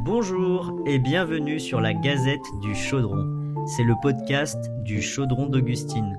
Bonjour et bienvenue sur la Gazette du Chaudron. C'est le podcast du Chaudron d'Augustine.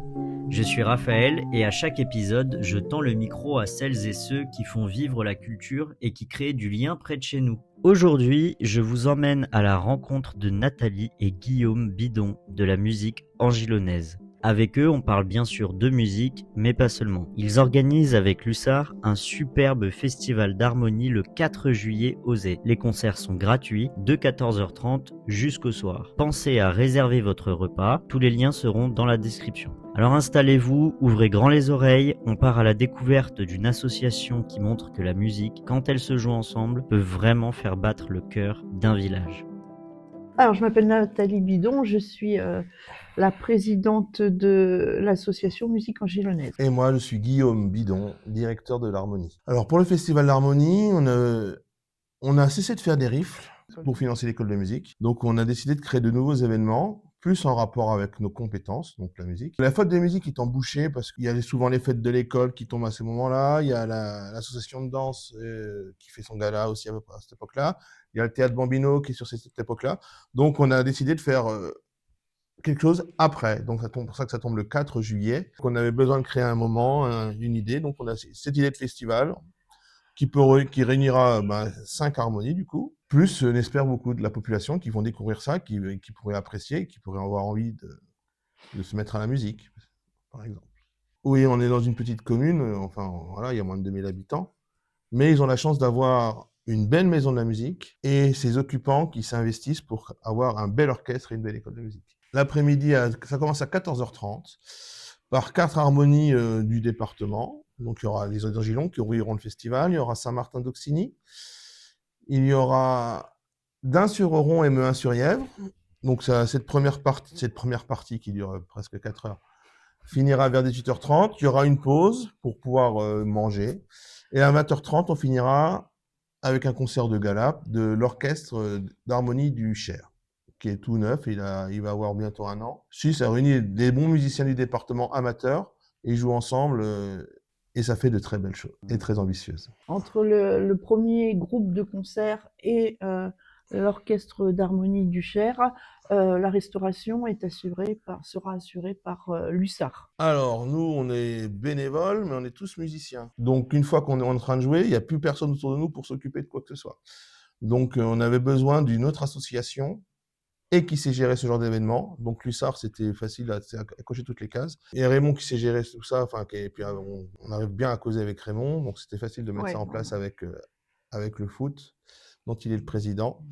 Je suis Raphaël et à chaque épisode, je tends le micro à celles et ceux qui font vivre la culture et qui créent du lien près de chez nous. Aujourd'hui, je vous emmène à la rencontre de Nathalie et Guillaume Bidon de la musique angilonnaise. Avec eux, on parle bien sûr de musique, mais pas seulement. Ils organisent avec Lussard un superbe festival d'harmonie le 4 juillet au Zé. Les concerts sont gratuits de 14h30 jusqu'au soir. Pensez à réserver votre repas, tous les liens seront dans la description. Alors installez-vous, ouvrez grand les oreilles, on part à la découverte d'une association qui montre que la musique, quand elle se joue ensemble, peut vraiment faire battre le cœur d'un village. Alors, je m'appelle Nathalie Bidon, je suis la présidente de l'association Musique Angilonnaise. Et moi, je suis Guillaume Bidon, directeur de l'harmonie. Alors, pour le festival d'harmonie, on a cessé de faire des rifles pour financer l'école de musique. Donc, on a décidé de créer de nouveaux événements, plus en rapport avec nos compétences, donc la musique. La fête de musique est embouchée parce qu'il y a souvent les fêtes de l'école qui tombent à ces moments-là. Il y a l'association de danse qui fait son gala aussi à peu près à cette époque-là. Il y a le théâtre Bambino qui est sur cette époque-là. Donc, on a décidé de faire quelque chose après. Donc, c'est pour ça que ça tombe le 4 juillet. On avait besoin de créer un moment, une idée. Donc, on a cette idée de festival qui réunira 5 harmonies, du coup. Plus, on espère, beaucoup de la population qui vont découvrir ça, qui pourraient apprécier, qui pourraient avoir envie de se mettre à la musique, par exemple. Oui, on est dans une petite commune. Enfin, voilà, il y a moins de 2000 habitants. Mais ils ont la chance d'avoir une belle maison de la musique et ses occupants qui s'investissent pour avoir un bel orchestre et une belle école de musique. L'après-midi, ça commence à 14h30 par 4 harmonies du département. Donc, il y aura les Angilons qui ouvriront le festival, il y aura Saint-Martin d'Auxigny, il y aura Dain-sur-Oron et Mehun-sur-Yèvre. Donc, cette première partie qui dure presque 4 heures finira vers 18h30. Il y aura une pause pour pouvoir manger. Et à 20h30, on finira avec un concert de gala de l'orchestre d'harmonie du Cher, qui est tout neuf. Il va avoir bientôt 1 an. Si, ça réunit des bons musiciens du département amateurs. Et ils jouent ensemble et ça fait de très belles choses et très ambitieuses. Entre le premier groupe de concert et l'orchestre d'harmonie du Cher, la restauration sera assurée par Lussard. Alors, nous, on est bénévoles, mais on est tous musiciens. Donc, une fois qu'on est en train de jouer, il n'y a plus personne autour de nous pour s'occuper de quoi que ce soit. Donc, on avait besoin d'une autre association et qui sait gérer ce genre d'événement. Donc, Lussard, c'était facile à cocher toutes les cases. Et Raymond qui sait gérer tout ça, et puis on arrive bien à causer avec Raymond, donc c'était facile de mettre ça en place avec le foot, dont il est le président,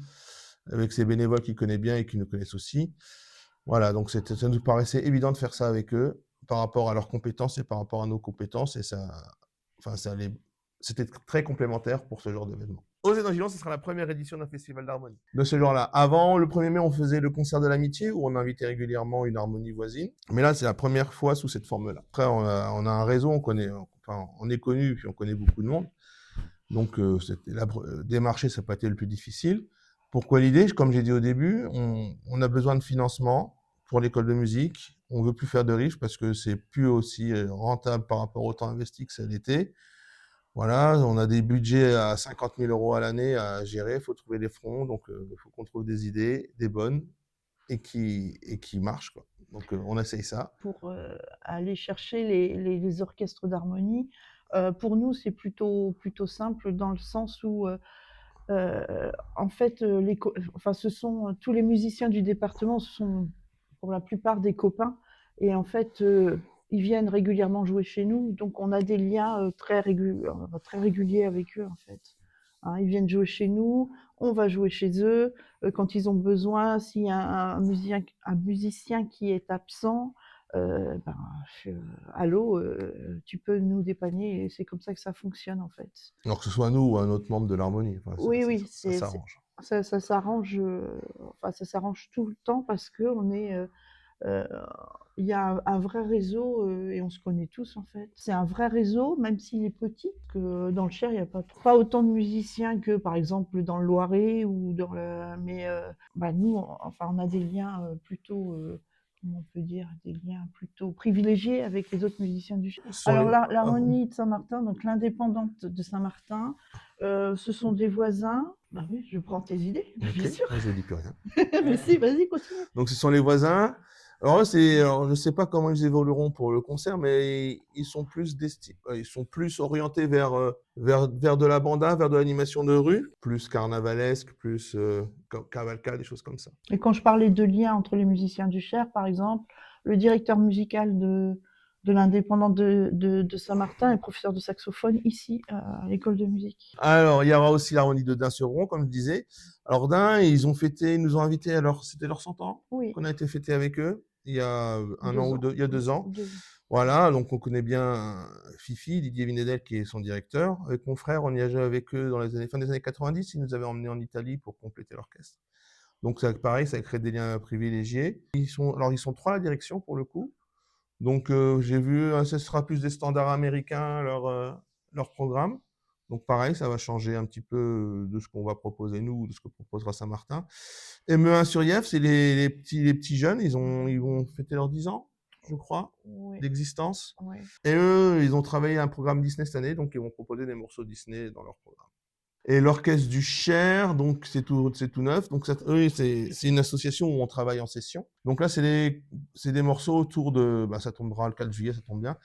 avec ses bénévoles qu'il connaît bien et qui nous connaissent aussi. Voilà, donc ça nous paraissait évident de faire ça avec eux par rapport à leurs compétences et par rapport à nos compétences. Et c'était très complémentaire pour ce genre d'événement. Aux Angilons, ce sera la première édition d'un festival d'harmonie de ce genre-là. Avant, le 1er mai, on faisait le concert de l'amitié où on invitait régulièrement une harmonie voisine. Mais là, c'est la première fois sous cette forme-là. Après, on a un réseau, on est connu, puis on connaît beaucoup de monde. Donc, démarcher, ça n'a pas été le plus difficile. Pourquoi l'idée? Comme j'ai dit au début, on a besoin de financement pour l'école de musique. On veut plus faire de riches parce que c'est plus aussi rentable par rapport au temps investi que ça l'était. Voilà, on a des budgets à 50 000 € à l'année à gérer. Il faut trouver des fonds, donc il faut qu'on trouve des idées, des bonnes et qui marchent, quoi. Donc on essaye ça. Pour aller chercher les orchestres d'harmonie, pour nous, c'est plutôt simple dans le sens où en fait, ce sont tous les musiciens du département, ce sont pour la plupart des copains, et en fait, ils viennent régulièrement jouer chez nous, donc on a des liens très réguliers avec eux, en fait. Hein, ils viennent jouer chez nous, on va jouer chez eux. Quand ils ont besoin, s'il y a un musicien qui est absent, ben, allô, tu peux nous dépanner, et c'est comme ça que ça fonctionne, en fait. Alors que ce soit nous ou un autre membre de l'harmonie, Oui, ça s'arrange. ça s'arrange, ça s'arrange tout le temps parce qu'on est, il y a un vrai réseau, et on se connaît tous, en fait. C'est un vrai réseau, même s'il est petit, que dans le Cher, il y a pas autant de musiciens que, par exemple, dans le Loiret ou mais nous, on a des liens, plutôt, comment on peut dire? Des liens plutôt privilégiés avec les autres musiciens du Cher. Alors l'harmonie de Saint-Martin, donc l'indépendante de Saint-Martin, ce sont des voisins. Bah oui, je prends tes idées, bah, Ok, bien sûr. moi, je dis plus rien. Mais si, vas-y, continue. Donc, ce sont les voisins. Alors, eux, alors, je ne sais pas comment ils évolueront pour le concert, mais ils sont plus orientés vers de la banda, vers de l'animation de rue, plus carnavalesque, plus cavalcade, des choses comme ça. Et quand je parlais de lien entre les musiciens du Cher, par exemple, le directeur musical de l'Indépendant de Saint-Martin est professeur de saxophone ici, à l'école de musique. Alors, il y aura aussi l'harmonie de Dain-sur-Rouen, comme je disais. Alors, Dain, ils nous ont invités, alors, c'était leur 100 ans Oui, qu'on a été fêté avec eux, il y a un an ou deux, il y a 2 ans. 2 ans. Voilà, donc on connaît bien Fifi, Didier Vinedel, qui est son directeur. Avec mon frère, on y a joué avec eux dans les fin des années 90. Ils nous avaient emmenés en Italie pour compléter l'orchestre. Donc, ça, pareil, ça crée des liens privilégiés. Ils sont 3 à la direction, pour le coup. Donc, j'ai vu, ce sera plus des standards américains, leur programme. Donc, pareil, ça va changer un petit peu de ce qu'on va proposer nous, de ce que proposera Saint-Martin. ME1-sur-Yèvre, c'est les petits jeunes, ils vont fêter leurs 10 ans, je crois, Oui, d'existence. oui. Et eux, ils ont travaillé un programme Disney cette année, donc ils vont proposer des morceaux Disney dans leur programme. Et l'orchestre du Cher, donc c'est tout neuf. Donc eux, c'est une association où on travaille en session. Donc là, c'est des morceaux autour de, bah, ça tombera le 4 juillet, ça tombe bien.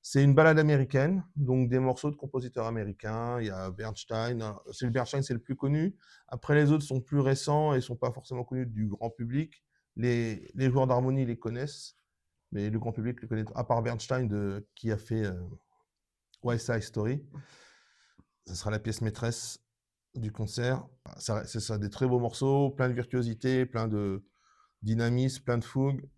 C'est une balade américaine, donc des morceaux de compositeurs américains. Il y a Bernstein. Bernstein, c'est le plus connu. Après, les autres sont plus récents et sont pas forcément connus du grand public. Les joueurs d'harmonie les connaissent, mais le grand public les connaît. À part Bernstein, qui a fait West Side Story, ça sera la pièce maîtresse du concert. C'est ça, des très beaux morceaux, plein de virtuosité, plein de dynamisme, plein de fougue.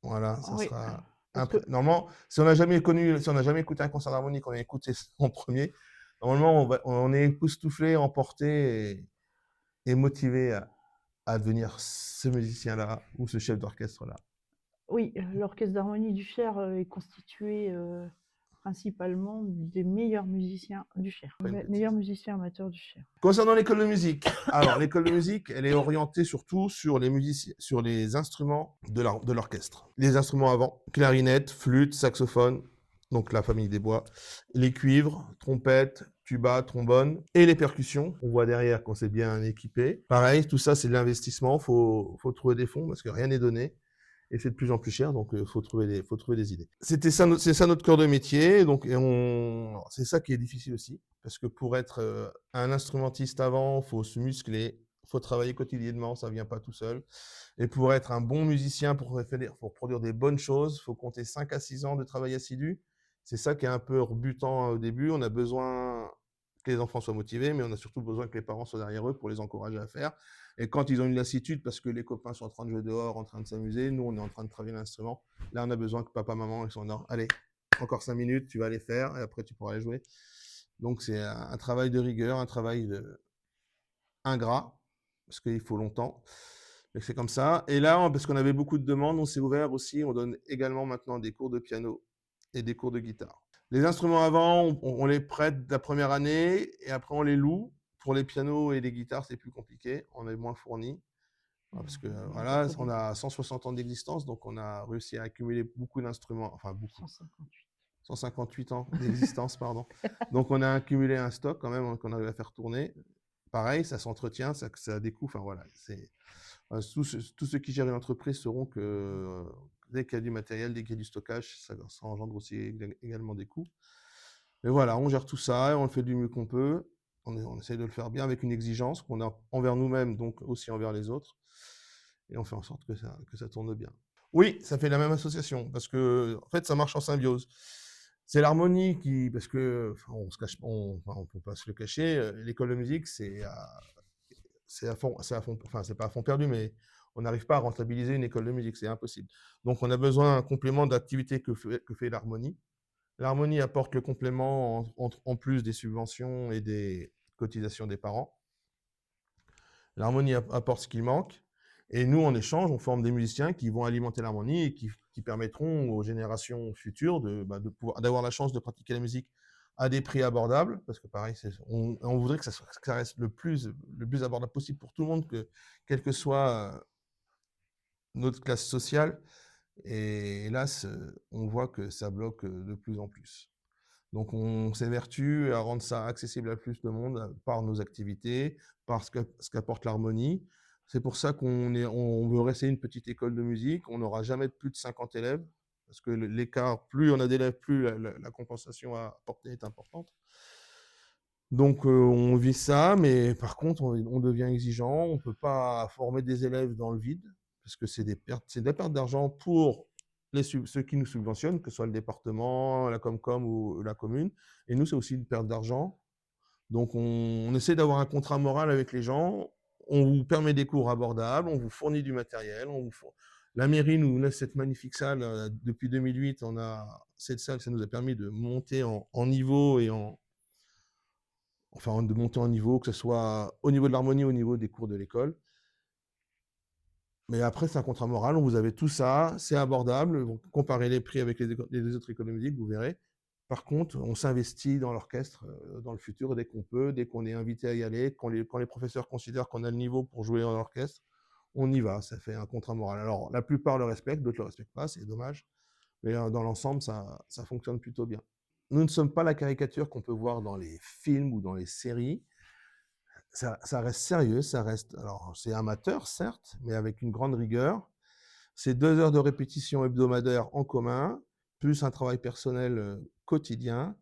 Voilà, ça Oui, sera parce que normalement, si on n'a jamais écouté un concert d'harmonie, qu'on a écouté en premier, normalement, on est époustouflé, emporté et motivé à devenir ce musicien-là ou ce chef d'orchestre-là. oui, l'orchestre d'harmonie du Cher, est constitué, principalement des meilleurs musiciens du Cher. Pas une bêtise. Meilleurs musiciens amateurs du Cher. Concernant l'école de musique, alors l'école de musique, elle est orientée surtout sur les musiciens, sur les instruments de l'orchestre. Les instruments avant, clarinette, flûte, saxophone, donc la famille des bois, les cuivres, trompette, tuba, trombone et les percussions. On voit derrière qu'on s'est bien équipé. Pareil, tout ça c'est de l'investissement, faut trouver des fonds parce que rien n'est donné. Et c'est de plus en plus cher, donc faut trouver des idées. C'est ça notre cœur de métier, donc c'est ça qui est difficile aussi, parce que pour être un instrumentiste avant, faut se muscler, faut travailler quotidiennement, ça vient pas tout seul. Et pour être un bon musicien, pour produire des bonnes choses, faut compter 5 à 6 ans de travail assidu. C'est ça qui est un peu rebutant au début. On a besoin que les enfants soient motivés, mais on a surtout besoin que les parents soient derrière eux pour les encourager à faire. Et quand ils ont une lassitude parce que les copains sont en train de jouer dehors, en train de s'amuser, nous on est en train de travailler l'instrument. Là on a besoin que papa, maman, ils sont là. Allez, encore 5 minutes, tu vas aller faire et après tu pourras aller jouer. Donc c'est un travail de rigueur, un travail ingrat, parce qu'il faut longtemps. Mais c'est comme ça. Et là, parce qu'on avait beaucoup de demandes, on s'est ouvert aussi. On donne également maintenant des cours de piano et des cours de guitare. Les instruments avant, on les prête la première année et après on les loue. Pour les pianos et les guitares, c'est plus compliqué. On est moins fourni. Parce que voilà, on a 160 ans d'existence, donc on a réussi à accumuler beaucoup d'instruments, enfin beaucoup, 158. 158 ans d'existence, pardon. Donc on a accumulé un stock quand même qu'on arrive à faire tourner. Pareil, ça s'entretient, ça a des coûts. Enfin voilà, tous ceux qui gèrent une entreprise sauront que dès qu'il y a du matériel, dès qu'il y a du stockage, ça engendre aussi également des coûts. Mais voilà, on gère tout ça et on le fait du mieux qu'on peut. On essaye de le faire bien avec une exigence qu'on a envers nous-mêmes, donc aussi envers les autres. Et on fait en sorte que ça tourne bien. Oui, ça fait la même association, parce que en fait, ça marche en symbiose. C'est l'harmonie qui, parce que on se cache, on peut pas se le cacher, l'école de musique, c'est à fond, enfin c'est pas à fond perdu, mais on n'arrive pas à rentabiliser une école de musique, c'est impossible. Donc on a besoin d'un complément d'activité que fait l'harmonie. L'harmonie apporte le complément en plus des subventions et des cotisations des parents. L'harmonie apporte ce qui manque. Et nous, en échange, on forme des musiciens qui vont alimenter l'harmonie et qui permettront aux générations futures d'avoir la chance de pratiquer la musique à des prix abordables. Parce que pareil, on voudrait que ça reste le plus abordable possible pour tout le monde, quelle que soit notre classe sociale. Et hélas, on voit que ça bloque de plus en plus. Donc, on s'évertue à rendre ça accessible à plus de monde par nos activités, par ce qu'apporte l'harmonie. C'est pour ça on veut rester une petite école de musique. On n'aura jamais plus de 50 élèves, parce que l'écart, plus on a d'élèves, plus la compensation à apporter est importante. Donc, on vit ça, mais par contre, on devient exigeant. On ne peut pas former des élèves dans le vide, parce que c'est des pertes d'argent pour ceux qui nous subventionnent, que ce soit le département, la Comcom ou la commune. Et nous, c'est aussi une perte d'argent. Donc, on essaie d'avoir un contrat moral avec les gens. On vous permet des cours abordables, on vous fournit du matériel. La mairie nous laisse cette magnifique salle. Depuis 2008, cette salle, ça nous a permis de monter en niveau de monter en niveau, que ce soit au niveau de l'harmonie, au niveau des cours de l'école. Mais après, c'est un contrat moral, vous avez tout ça, c'est abordable. Vous comparez les prix avec les autres écoles de musique, vous verrez. Par contre, on s'investit dans l'orchestre dans le futur dès qu'on peut, dès qu'on est invité à y aller, quand les professeurs considèrent qu'on a le niveau pour jouer en orchestre, on y va, ça fait un contrat moral. Alors, la plupart le respectent, d'autres ne le respectent pas, c'est dommage. Mais dans l'ensemble, ça fonctionne plutôt bien. Nous ne sommes pas la caricature qu'on peut voir dans les films ou dans les séries. Ça reste sérieux, alors c'est amateur, certes, mais avec une grande rigueur. C'est 2 heures de répétition hebdomadaire en commun, plus un travail personnel quotidien.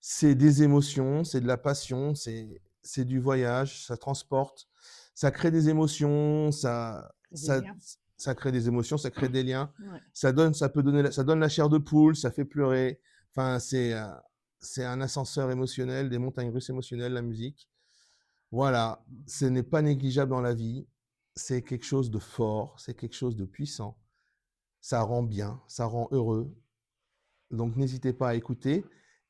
C'est des émotions, c'est de la passion, c'est du voyage, ça transporte, ça crée des émotions, ça crée des émotions, ça crée des liens. Ouais. Ça donne la chair de poule, ça fait pleurer. Enfin, c'est un ascenseur émotionnel, des montagnes russes émotionnelles, la musique. Voilà, ce n'est pas négligeable dans la vie. C'est quelque chose de fort, c'est quelque chose de puissant. Ça rend bien, ça rend heureux. Donc, n'hésitez pas à écouter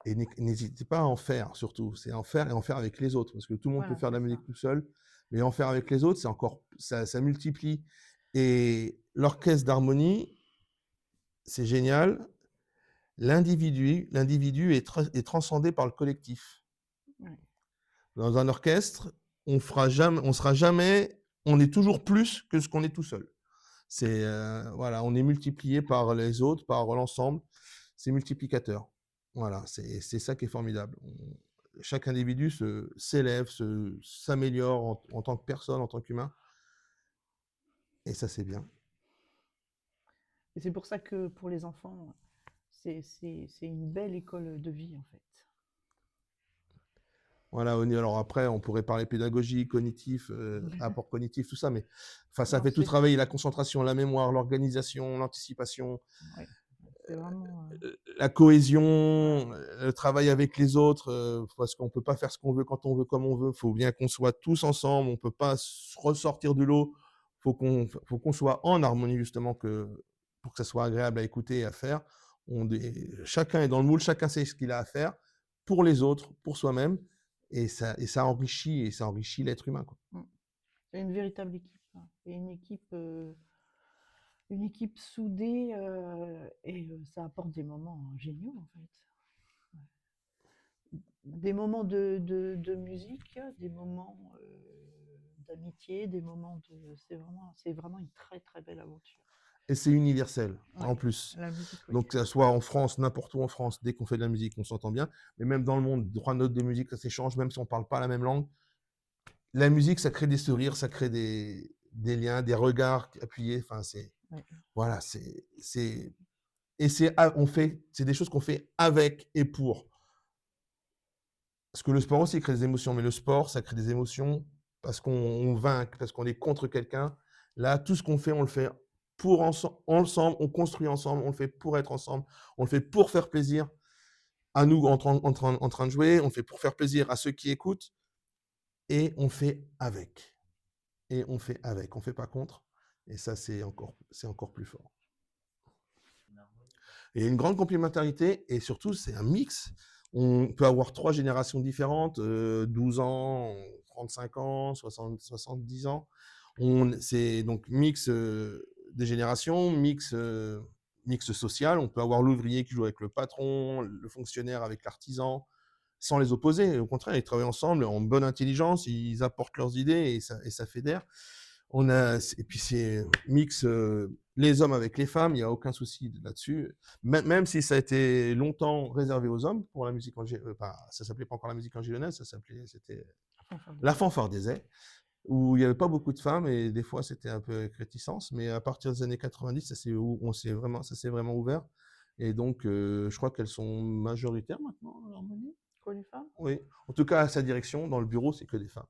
et n'hésitez pas à en faire, surtout. C'est en faire et en faire avec les autres. Parce que tout le monde peut faire de la musique tout seul, mais en faire avec les autres, c'est encore, ça multiplie. Et l'orchestre d'harmonie, c'est génial. L'individu est transcendé par le collectif. Ouais. Dans un orchestre, on est toujours plus que ce qu'on est tout seul. Voilà, on est multiplié par les autres, par l'ensemble. C'est multiplicateur. Voilà, c'est ça qui est formidable. Chaque individu s'élève, s'améliore en tant que personne, en tant qu'humain. Et ça, c'est bien. Et c'est pour ça que pour les enfants, c'est une belle école de vie, en fait. Voilà, alors après, on pourrait parler pédagogie, cognitif, apport cognitif, tout ça, mais ça fait tout travailler la concentration, la mémoire, l'organisation, l'anticipation, ouais. Vraiment, la cohésion, le travail avec les autres, parce qu'on ne peut pas faire ce qu'on veut quand on veut, comme on veut. Il faut bien qu'on soit tous ensemble, on ne peut pas ressortir de l'eau. Faut qu'on soit en harmonie, justement, pour que ça soit agréable à écouter et à faire. Chacun est dans le moule, chacun sait ce qu'il a à faire pour les autres, pour soi-même. Et ça enrichit l'être humain, quoi. C'est une véritable équipe. Et une équipe soudée, et ça apporte des moments géniaux, en fait. Ouais. Des moments de musique, des moments d'amitié, des moments c'est vraiment une très très belle aventure. Et c'est universel, Ouais, en plus. la musique, oui. Donc, que ce soit en France, n'importe où en France, dès qu'on fait de la musique, on s'entend bien. Mais même dans le monde, droit de notes de musique, ça s'échange, même si on ne parle pas la même langue. La musique, ça crée des sourires, ça crée des liens, des regards appuyés. Enfin, voilà, c'est des choses qu'on fait avec et pour. Parce que le sport aussi crée des émotions, mais le sport, ça crée des émotions parce qu'on vainc, parce qu'on est contre quelqu'un. Là, tout ce qu'on fait, on le fait ensemble, on construit ensemble, on le fait pour être ensemble, on le fait pour faire plaisir à nous en train de jouer, on le fait pour faire plaisir à ceux qui écoutent, et on fait avec. Et on fait avec, on ne fait pas contre. Et ça, c'est encore plus fort. Et une grande complémentarité, et surtout, c'est un mix. On peut avoir 3 générations différentes, 12 ans, 35 ans, 70 ans. C'est donc mix des générations, mix social. On peut avoir l'ouvrier qui joue avec le patron, le fonctionnaire avec l'artisan, sans les opposer. Au contraire, ils travaillent ensemble en bonne intelligence, ils apportent leurs idées et ça fédère. Et puis c'est mix les hommes avec les femmes, il n'y a aucun souci là-dessus. Même si ça a été longtemps réservé aux hommes pour la musique ça s'appelait pas encore la musique angilonnaise, c'était la fanfare des airs, où il n'y avait pas beaucoup de femmes et des fois c'était un peu avec réticence, mais à partir des années 90, ça s'est vraiment ouvert. Et donc, je crois qu'elles sont majoritaires maintenant à l'harmonie. Quoi, les femmes? Oui, en tout cas à sa direction, dans le bureau, c'est que des femmes.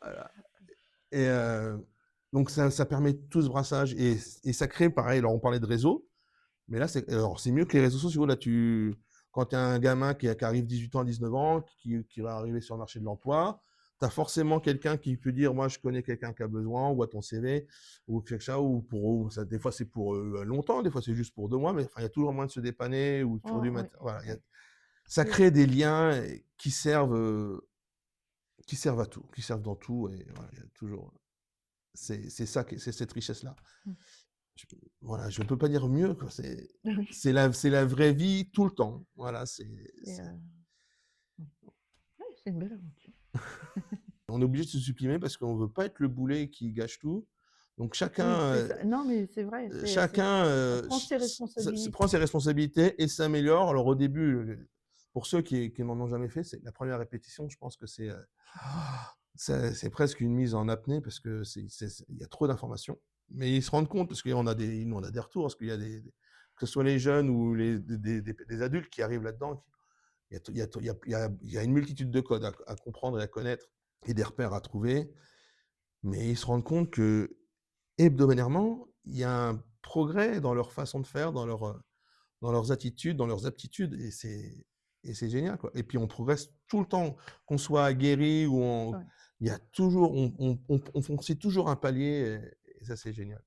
Voilà. Et donc ça permet tout ce brassage et ça crée pareil. Alors on parlait de réseau, mais là c'est mieux que les réseaux sociaux. Là quand tu as un gamin qui arrive 18 ans, 19 ans, qui va arriver sur le marché de l'emploi, tu as forcément quelqu'un qui peut dire moi je connais quelqu'un qui a besoin, ou à ton CV, ou quelque chose, des fois c'est pour longtemps, des fois c'est juste pour 2 mois, mais il y a toujours moyen de se dépanner ou toujours du matin. Voilà, ça crée des liens qui servent à tout, qui servent dans tout, et voilà, il y a toujours. C'est cette richesse-là. Voilà, je ne peux pas dire mieux, quoi. C'est la vraie vie tout le temps. Voilà, c'est une belle aventure. On est obligé de se supprimer parce qu'on ne veut pas être le boulet qui gâche tout. Donc Oui, chacun, c'est ça. Non, mais c'est vrai. chacun On prend ses responsabilités. prend ses responsabilités et s'améliore. Alors au début, pour ceux qui n'en ont jamais fait, c'est la première répétition. Je pense que c'est presque une mise en apnée parce que il y a trop d'informations. Mais ils se rendent compte parce qu'on a nous on a des retours, parce qu'il y a que ce soit les jeunes ou des adultes qui arrivent là-dedans. Il y a une multitude de codes à comprendre et à connaître et des repères à trouver. Mais ils se rendent compte que hebdomadairement, il y a un progrès dans leur façon de faire, dans leurs attitudes, dans leurs aptitudes, et c'est génial, quoi. Et puis on progresse tout le temps, qu'on soit aguerri ou il y a toujours, on franchit toujours un palier, et ça c'est génial.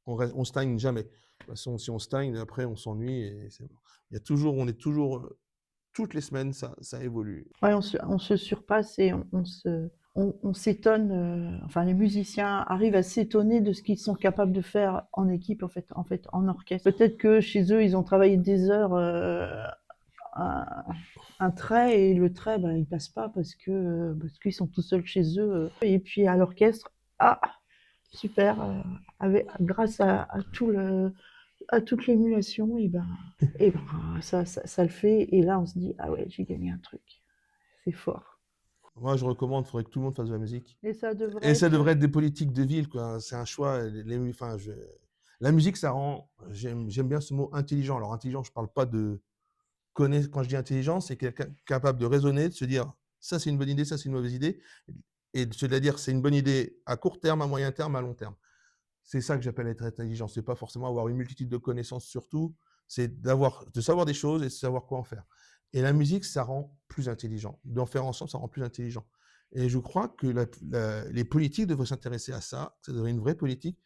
On stagne jamais. De toute façon, si on stagne, après on s'ennuie et c'est bon. On est toujours, toutes les semaines, ça évolue. Ouais, on se surpasse et on s'étonne. Enfin, les musiciens arrivent à s'étonner de ce qu'ils sont capables de faire en équipe, en fait, en orchestre. Peut-être que chez eux, ils ont travaillé des heures, un trait, et le trait, ben, il passe pas parce qu'ils sont tout seuls chez eux. Et puis à l'orchestre, super, grâce à toute l'émulation, et ben ça le fait. Et là, on se dit, ah ouais, j'ai gagné un truc. C'est fort. Moi, je recommande, il faudrait que tout le monde fasse de la musique. Et ça Et ça devrait être... être des politiques de ville, quoi. C'est un choix. La musique, ça rend, j'aime bien ce mot intelligent. Alors, intelligent, je parle pas de connaître. Quand je dis intelligent, c'est quelqu'un capable de raisonner, de se dire, ça c'est une bonne idée, ça c'est une mauvaise idée, et de se dire, c'est une bonne idée à court terme, à moyen terme, à long terme. C'est ça que j'appelle être intelligent. C'est pas forcément avoir une multitude de connaissances sur tout, c'est de savoir des choses et de savoir quoi en faire. Et la musique, ça rend plus intelligent. D'en faire ensemble, ça rend plus intelligent. Et je crois que les politiques devraient s'intéresser à ça. Ça devrait être une vraie politique,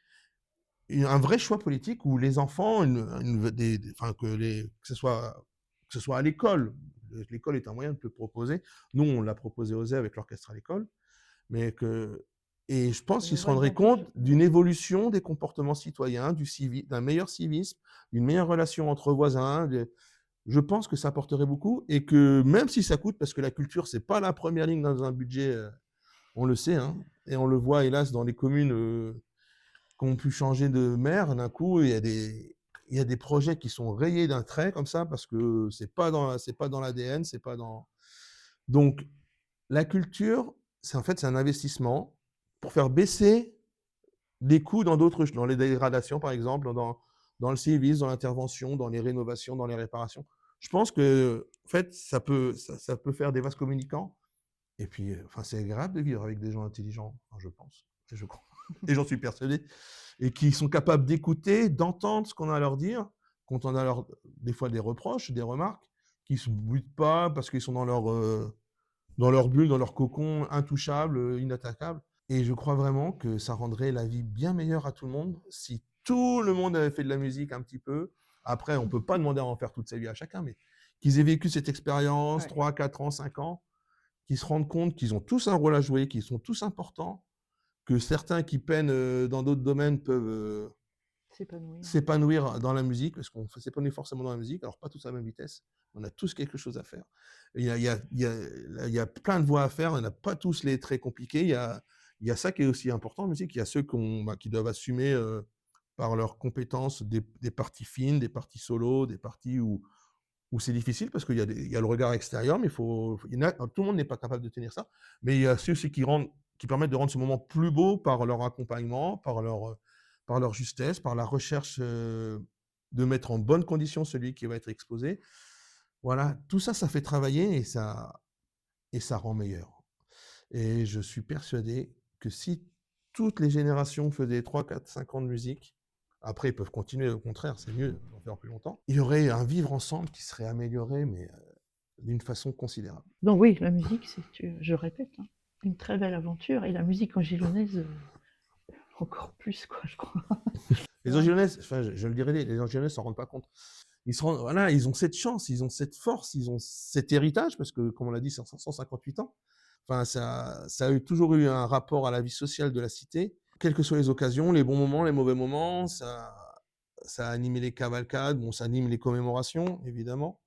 un vrai choix politique où les enfants, que ce soit à l'école. L'école est un moyen de le proposer. Nous, on l'a proposé aux avec l'orchestre à l'école, et je pense qu'ils se rendraient compte d'une évolution des comportements citoyens, d'un meilleur civisme, d'une meilleure relation entre voisins. Je pense que ça apporterait beaucoup, et que même si ça coûte, parce que la culture, c'est pas la première ligne dans un budget, on le sait, hein, et on le voit hélas dans les communes qui ont pu changer de maire, d'un coup, il y a des projets qui sont rayés d'un trait comme ça, parce que c'est pas dans l'ADN, c'est pas dans. Donc, la culture, c'est un investissement pour faire baisser des coûts dans les dégradations, par exemple, dans le civisme, dans l'intervention, dans les rénovations, dans les réparations. Je pense que, en fait, ça peut faire des vases communicants. Et puis, c'est agréable de vivre avec des gens intelligents, je pense, et je crois, et j'en suis persuadé, et qui sont capables d'écouter, d'entendre ce qu'on a à leur dire, quand on a des fois des reproches, des remarques, qui ne se butent pas parce qu'ils sont dans leur bulle, dans leur cocon, intouchables, inattaquables. Et je crois vraiment que ça rendrait la vie bien meilleure à tout le monde si tout le monde avait fait de la musique un petit peu. Après, on ne peut pas demander à en faire toute sa vie à chacun, mais qu'ils aient vécu cette expérience, 3, 4 ans, 5 ans, qu'ils se rendent compte qu'ils ont tous un rôle à jouer, qu'ils sont tous importants, que certains qui peinent dans d'autres domaines peuvent s'épanouir dans la musique, parce qu'on s'épanouit forcément dans la musique, alors pas tous à la même vitesse, on a tous quelque chose à faire. Il y a plein de voies à faire, on n'a pas tous les très compliqués, il y a Il y a ça qui est aussi important en musique. Il y a ceux qui doivent assumer par leurs compétences des parties fines, des parties solos, des parties où c'est difficile parce qu'il y a le regard extérieur, mais tout le monde n'est pas capable de tenir ça. Mais il y a ceux aussi qui permettent de rendre ce moment plus beau par leur accompagnement, par leur justesse, par la recherche de mettre en bonne condition celui qui va être exposé. Voilà, tout ça, ça fait travailler et ça rend meilleur. Et je suis persuadé que si toutes les générations faisaient 3, 4, 5 ans de musique, après ils peuvent continuer, au contraire, c'est mieux d'en faire plus longtemps, il y aurait un vivre ensemble qui serait amélioré, mais d'une façon considérable. Donc oui, la musique, je répète, hein, une très belle aventure. Et la musique angilonnaise, encore plus, quoi, je crois. Les Angilonnais, enfin, je le dirais, les Angilonnais s'en rendent pas compte. Voilà, ils ont cette chance, ils ont cette force, ils ont cet héritage, parce que, comme on l'a dit, c'est 158 ans. Enfin, ça a toujours eu un rapport à la vie sociale de la cité, quelles que soient les occasions, les bons moments, les mauvais moments, ça a animé les cavalcades, bon, ça anime les commémorations, évidemment.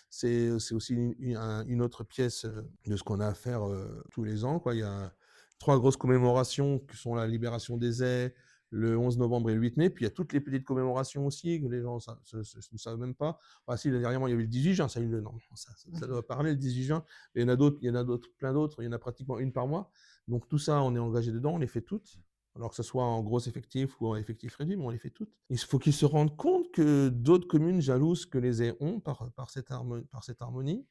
C'est aussi une autre pièce de ce qu'on a à faire tous les ans, quoi. Il y a 3 grosses commémorations qui sont la libération des Ais, le 11 novembre et le 8 mai, puis il y a toutes les petites commémorations aussi, que les gens ne savent même pas. Enfin, si, dernièrement, il y avait le 18 juin, ça doit parler le 18 juin, mais il y en a d'autres, plein d'autres, il y en a pratiquement une par mois. Donc tout ça, on est engagé dedans, on les fait toutes. Alors que ce soit en gros effectif ou en effectif réduit, mais on les fait toutes. Il faut qu'ils se rendent compte que d'autres communes jalouses que les Ais ont par cette harmonie.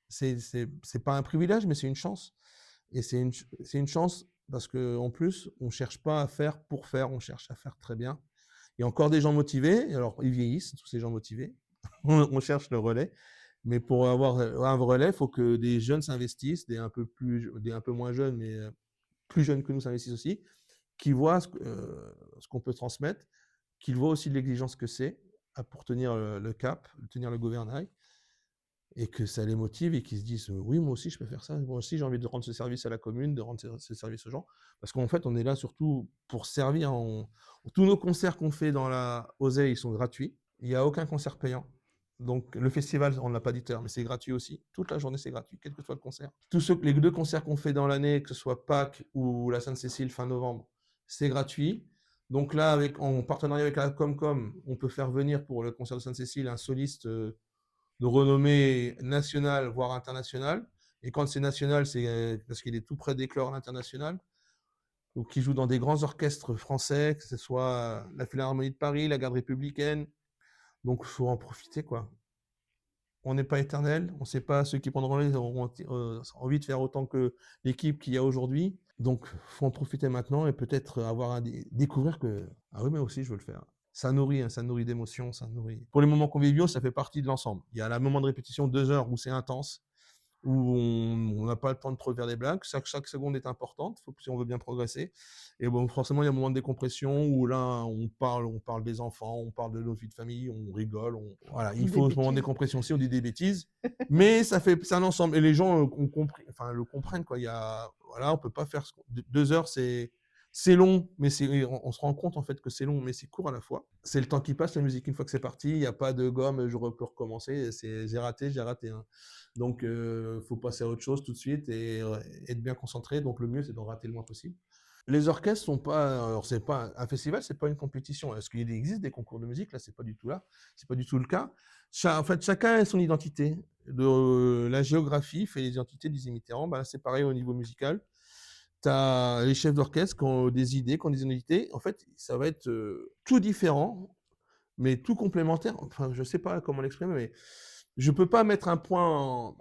C'est pas un privilège, mais c'est une chance. Et c'est une chance parce qu'en plus, on ne cherche pas à faire pour faire, on cherche à faire très bien. Il y a encore des gens motivés, alors ils vieillissent, tous ces gens motivés. On cherche le relais. Mais pour avoir un relais, il faut que des jeunes s'investissent, des un peu moins jeunes, mais plus jeunes que nous s'investissent aussi, qui voient ce qu'on peut transmettre, qu'ils voient aussi l'exigence que c'est pour tenir le cap, tenir le gouvernail, et que ça les motive et qu'ils se disent oui, moi aussi je peux faire ça, moi aussi j'ai envie de rendre ce service à la commune, de rendre ce service aux gens, parce qu'en fait on est là surtout pour servir. Tous nos concerts qu'on fait dans la Oseille, ils sont gratuits, il n'y a aucun concert payant. Donc le festival, on ne l'a pas dit tout à l'heure, mais c'est gratuit aussi. Toute la journée, c'est gratuit, quel que soit le concert. Les 2 concerts qu'on fait dans l'année, que ce soit Pâques ou la Sainte-Cécile fin novembre, c'est gratuit. Donc là, en partenariat avec la Comcom, on peut faire venir pour le concert de Sainte-Cécile un soliste de renommée nationale, voire internationale. Et quand c'est national, c'est parce qu'il est tout près d'éclore à l'international. Donc, qui joue dans des grands orchestres français, que ce soit la Philharmonie de Paris, la Garde républicaine. Donc, il faut en profiter, quoi. On n'est pas éternel, on ne sait pas ceux qui prendront les auront envie de faire autant que l'équipe qu'il y a aujourd'hui. Donc, il faut en profiter maintenant et peut-être découvrir que ah oui, mais aussi je veux le faire. Ça nourrit d'émotions, ça nourrit. Pour les moments conviviaux, ça fait partie de l'ensemble. Il y a le moment de répétition, 2 heures où c'est intense, où on n'a pas le temps de trop faire des blagues. Chaque seconde est importante, si on veut bien progresser. Et bon, forcément, il y a un moment de décompression où là, on parle des enfants, on parle de notre vie de famille, on rigole. Voilà, il faut ce moment de décompression aussi, on dit des bêtises. Mais c'est un ensemble. Et les gens le comprennent, quoi. Voilà, on peut pas faire 2 heures, c'est long, mais on se rend compte en fait que c'est long, mais c'est court à la fois. C'est le temps qui passe, la musique, une fois que c'est parti, il n'y a pas de gomme, je peux recommencer, j'ai raté. Hein. Donc, faut passer à autre chose tout de suite et être bien concentré. Donc, le mieux, c'est d'en rater le moins possible. Les orchestres sont pas, alors c'est pas un festival, c'est pas une compétition. Est-ce qu'il existe des concours de musique? Là, c'est pas du tout le cas. En fait, chacun a son identité. La géographie fait les identités des Mitterrand. C'est pareil au niveau musical. Tu as les chefs d'orchestre qui ont des idées, qui ont des identités. En fait, ça va être tout différent, mais tout complémentaire. Enfin, je sais pas comment l'exprimer, mais je peux pas mettre un point.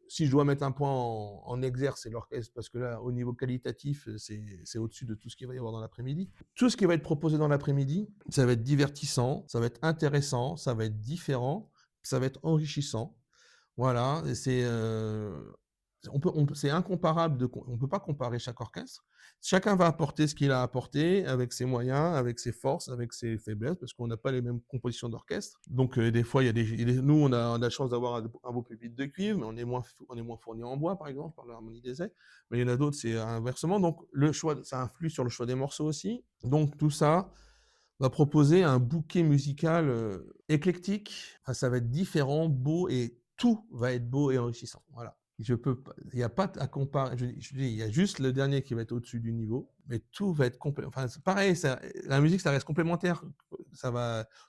Si je dois mettre un point en exergue, c'est l'orchestre, parce que là, au niveau qualitatif, c'est au-dessus de tout ce qu'il va y avoir dans l'après-midi. Tout ce qui va être proposé dans l'après-midi, ça va être divertissant, ça va être intéressant, ça va être différent, ça va être enrichissant. Voilà, et c'est incomparable. On ne peut pas comparer chaque orchestre. Chacun va apporter ce qu'il a apporté avec ses moyens, avec ses forces, avec ses faiblesses, parce qu'on n'a pas les mêmes compositions d'orchestre. Donc des fois, nous, on a la chance d'avoir un beau pupitre de cuivre, mais on est moins fourni en bois, par exemple, par l'harmonie des Ais. Mais il y en a d'autres, c'est inversement. Donc le choix, ça influe sur le choix des morceaux aussi. Donc tout ça va proposer un bouquet musical éclectique. Enfin, ça va être différent, beau, et tout va être beau et enrichissant. Voilà. Il n'y a pas à comparer. Je dis, il y a juste le dernier qui va être au-dessus du niveau, mais tout va être complet. Enfin, c'est pareil, la musique, ça reste complémentaire.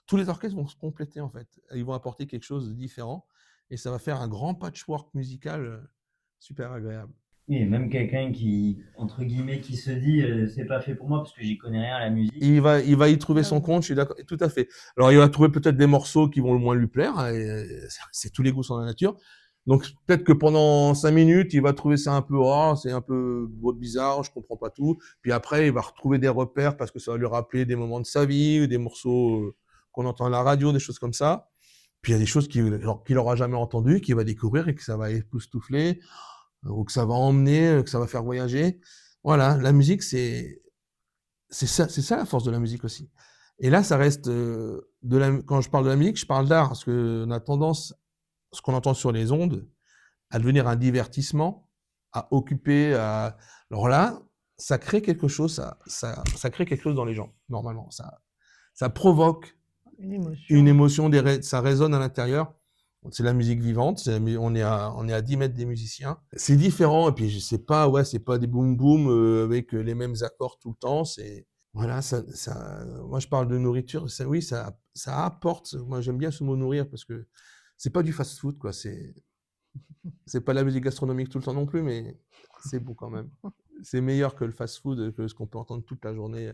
Tous les orchestres vont se compléter, en fait. Ils vont apporter quelque chose de différent et ça va faire un grand patchwork musical super agréable. Oui, et même quelqu'un qui, entre guillemets, qui se dit c'est pas fait pour moi parce que j'y connais rien à la musique. Il va y trouver son compte, je suis d'accord, tout à fait. Alors, il va trouver peut-être des morceaux qui vont le moins lui plaire, et c'est tous les goûts sont dans la nature. Donc, peut-être que pendant 5 minutes, il va trouver ça un peu, c'est un peu bizarre, je comprends pas tout. Puis après, il va retrouver des repères parce que ça va lui rappeler des moments de sa vie, ou des morceaux qu'on entend à la radio, des choses comme ça. Puis il y a des choses qu'il aura jamais entendues, qu'il va découvrir et que ça va époustoufler, ou que ça va emmener, que ça va faire voyager. Voilà, la musique, c'est ça la force de la musique aussi. Et là, ça reste quand je parle de la musique, je parle d'art parce que on a tendance, ce qu'on entend sur les ondes, à devenir un divertissement, à occuper. Alors là, ça crée quelque chose, ça crée quelque chose dans les gens. Normalement, ça provoque une émotion, ça résonne à l'intérieur. C'est la musique vivante, on est à 10 mètres des musiciens. C'est différent, et puis c'est pas des boum boum avec les mêmes accords tout le temps. Voilà, moi je parle de nourriture, ça apporte. Moi j'aime bien ce mot nourrir parce que c'est pas du fast-food, quoi. C'est pas la musique gastronomique tout le temps non plus, mais c'est beau quand même. C'est meilleur que le fast-food, que ce qu'on peut entendre toute la journée.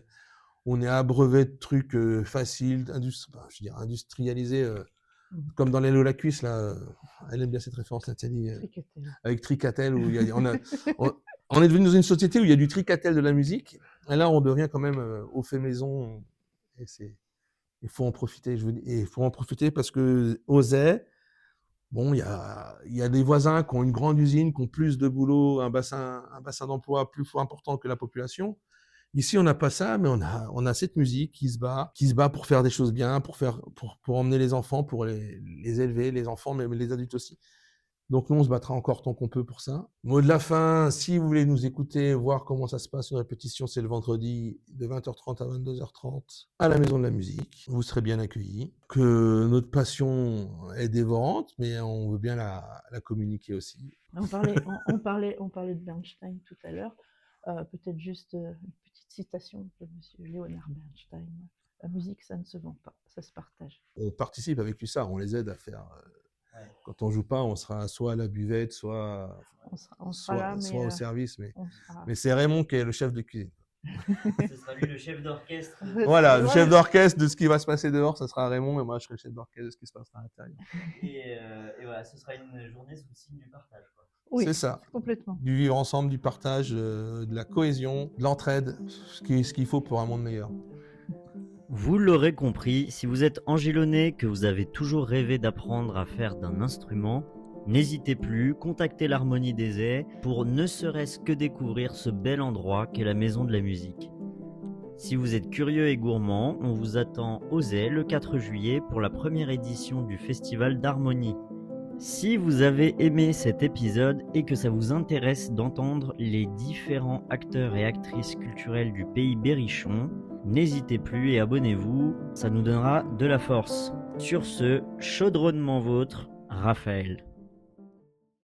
On est abreuvé de trucs faciles, industrialisés. Comme dans Lélo la cuisse, là, elle aime bien cette référence, Nathalie, avec Tricatel, où on est devenu dans une société où il y a du Tricatel de la musique, et là, on devient quand même au fait maison, et il faut en profiter, il faut en profiter parce que Auzay, bon, il y a des voisins qui ont une grande usine, qui ont plus de boulot, un bassin d'emploi plus important que la population. Ici, on n'a pas ça, mais on a cette musique qui se bat pour faire des choses bien, pour emmener les enfants, pour les élever, les enfants, mais les adultes aussi. Donc nous, on se battra encore tant qu'on peut pour ça. Mot de la fin, si vous voulez nous écouter, voir comment ça se passe, une répétition, c'est le vendredi de 20h30 à 22h30 à la Maison de la Musique. Vous serez bien accueillis. Que notre passion est dévorante, mais on veut bien la communiquer aussi. On parlait de Bernstein tout à l'heure. Peut-être juste une petite citation de M. Léonard Bernstein. La musique, ça ne se vend pas, ça se partage. On participe avec l'USAR, on les aide à faire. Quand on joue pas, on sera soit à la buvette, soit au service. Mais c'est Raymond qui est le chef de cuisine. Ce sera lui le chef d'orchestre. Voilà, le chef d'orchestre de ce qui va se passer dehors, ça sera Raymond, et moi je serai le chef d'orchestre de ce qui se passera à l'intérieur. Et voilà, ce sera une journée sous le signe du partage, quoi. Oui, c'est ça. Complètement. Du vivre ensemble, du partage, de la cohésion, de l'entraide, ce qu'il faut pour un monde meilleur. Vous l'aurez compris, si vous êtes angilonné, que vous avez toujours rêvé d'apprendre à faire d'un instrument, n'hésitez plus, contactez l'Harmonie des Haies pour ne serait-ce que découvrir ce bel endroit qu'est la Maison de la Musique. Si vous êtes curieux et gourmand, on vous attend aux Haies le 4 juillet pour la première édition du Festival d'Harmonie. Si vous avez aimé cet épisode et que ça vous intéresse d'entendre les différents acteurs et actrices culturelles du pays berrichon, n'hésitez plus et abonnez-vous, ça nous donnera de la force. Sur ce, chaudronnement vôtre, Raphaël.